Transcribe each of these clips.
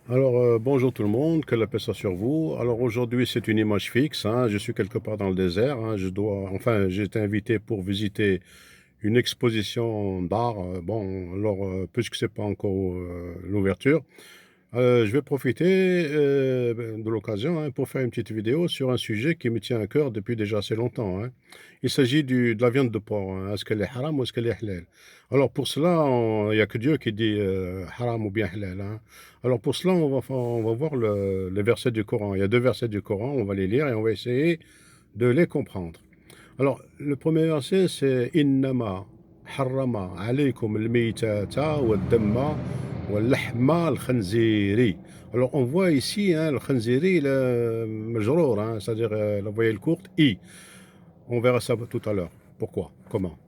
Bonjour tout le monde, que la paix soit sur vous. Alors aujourd'hui, c'est une image fixe, hein. Je suis quelque part dans le désert, hein. J'ai été invité pour visiter une exposition d'art. Puisque c'est pas encore l'ouverture, je vais profiter de l'occasion, hein, pour faire une petite vidéo sur un sujet qui me tient à cœur depuis déjà assez longtemps, hein. Il s'agit de la viande de porc, hein. Est-ce qu'elle est haram ou est-ce qu'elle est halal? Alors pour cela, il n'y a que Dieu qui dit haram ou bien halal, hein. Alors pour cela, on va voir les versets du Coran. Il y a deux versets du Coran, on va les lire et on va essayer de les comprendre. Alors le premier verset, c'est Innama harrama alaykum al-maytata wad-damma wal-lahma al-khanziri. Alors on voit ici, hein, le khanziri, le majrour, hein, c'est-à-dire la voyelle courte, i. On verra ça tout à l'heure. Pourquoi? Comment?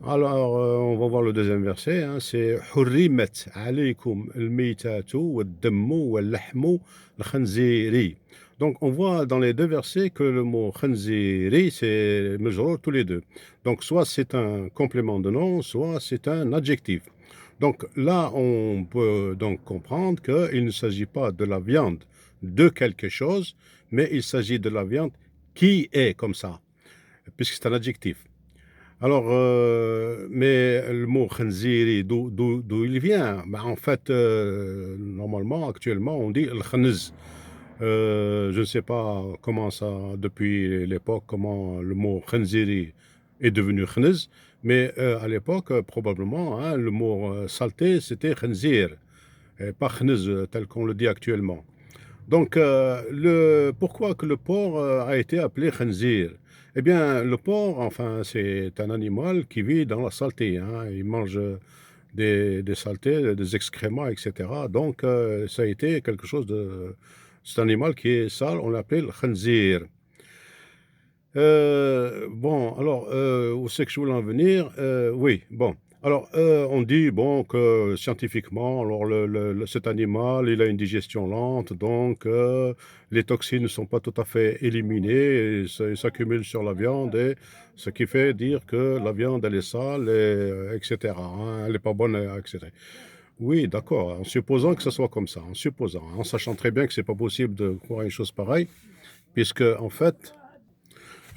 Alors, on va voir le deuxième verset, hein, c'est Hurrimet alaykum al-maytatu wad-dammu wal-lahmu al-khanziri. Donc, on voit dans les deux versets que le mot khanziri, c'est majrour tous les deux. Donc, soit c'est un complément de nom, soit c'est un adjectif. Donc, là, on peut donc comprendre qu'il ne s'agit pas de la viande de quelque chose, mais il s'agit de la viande qui est comme ça, puisque c'est un adjectif. Alors, mais le mot khanziri, d'où il vient? Ben, en fait, normalement, actuellement, on dit le khanz. Je ne sais pas comment ça, depuis l'époque, comment le mot khanziri est devenu khnz, mais à l'époque, probablement, hein, le mot saleté, c'était khanzir, et pas khnz tel qu'on le dit actuellement. Donc, pourquoi que le porc a été appelé khanzir? Eh bien, le porc, enfin, c'est un animal qui vit dans la saleté, hein. Il mange des saletés, des excréments, etc. Donc, ça a été quelque chose de... C'est un animal qui est sale, on l'appelle le khanzir. Où c'est que je voulais en venir? Oui, bon. Alors, on dit, bon, que scientifiquement, alors cet animal, il a une digestion lente, donc les toxines ne sont pas tout à fait éliminées, et ça s'accumulent sur la viande, et ce qui fait dire que la viande, elle est sale, etc., hein, elle n'est pas bonne, etc. Oui, d'accord, en supposant que ce soit comme ça, en supposant, en sachant très bien que c'est pas possible de croire une chose pareille, puisque, en fait,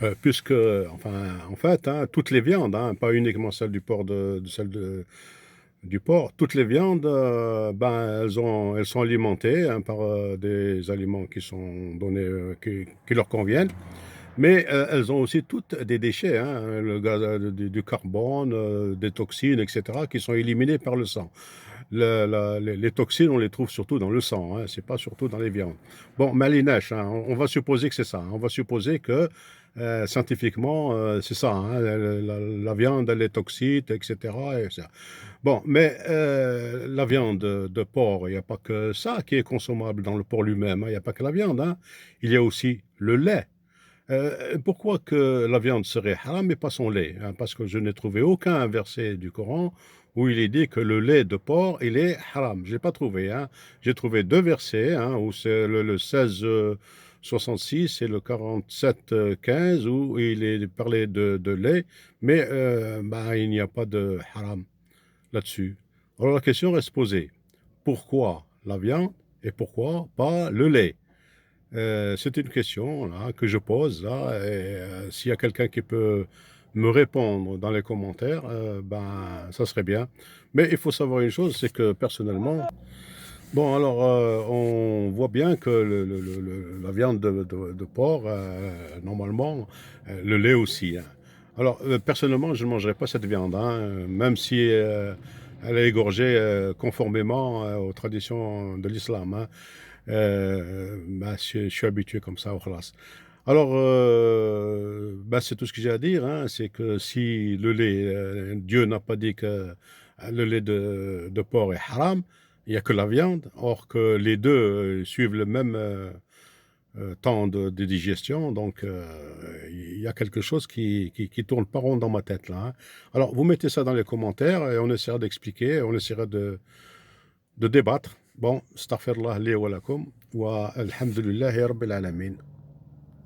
en fait, hein, toutes les viandes, hein, pas uniquement celle du porc, du porc, toutes les viandes, ben, elles sont alimentées, hein, par des aliments qui sont donnés, qui leur conviennent, mais elles ont aussi toutes des déchets, hein, le gaz, du carbone, des toxines, etc., qui sont éliminés par le sang. Les toxines, on les trouve surtout dans le sang, hein, c'est pas surtout dans les viandes. Bon, Malinache, hein, on va supposer que c'est ça, hein. On va supposer que scientifiquement, c'est ça, hein, la viande, elle est toxique, etc. et ça. Bon, mais la viande de porc, il n'y a pas que ça qui est consommable dans le porc lui-même, hein. Il n'y a pas que la viande, hein. Il y a aussi le lait. Pourquoi que la viande serait haram mais pas son lait, hein? Parce que je n'ai trouvé aucun verset du Coran où il est dit que le lait de porc, il est haram. Je l'ai pas trouvé, hein. J'ai trouvé deux versets, hein, où c'est le 16, 66 et le 47, 15, où il est parlé de lait, mais bah, il n'y a pas de haram là-dessus. Alors la question reste posée. Pourquoi la viande et pourquoi pas le lait? C'est une question là, que je pose là, et s'il y a quelqu'un qui peut me répondre dans les commentaires, ben, ça serait bien. Mais il faut savoir une chose, c'est que personnellement, bon, alors, on voit bien que la viande de porc, normalement, le lait aussi, hein. Alors, personnellement, je ne mangerai pas cette viande, hein, même si elle est égorgée conformément aux traditions de l'islam, hein. Bah, je suis habitué comme ça, au khalas. Alors, bah, c'est tout ce que j'ai à dire, hein, c'est que si le lait, Dieu n'a pas dit que le lait de porc est haram, il n'y a que la viande, or que les deux suivent le même temps de digestion, donc il y a quelque chose qui tourne pas rond dans ma tête là, hein. Alors, vous mettez ça dans les commentaires et on essaiera d'expliquer, on essaiera de débattre. Bon, astaghfirullah li wa lakum wa alhamdulillahi rabbil alamin.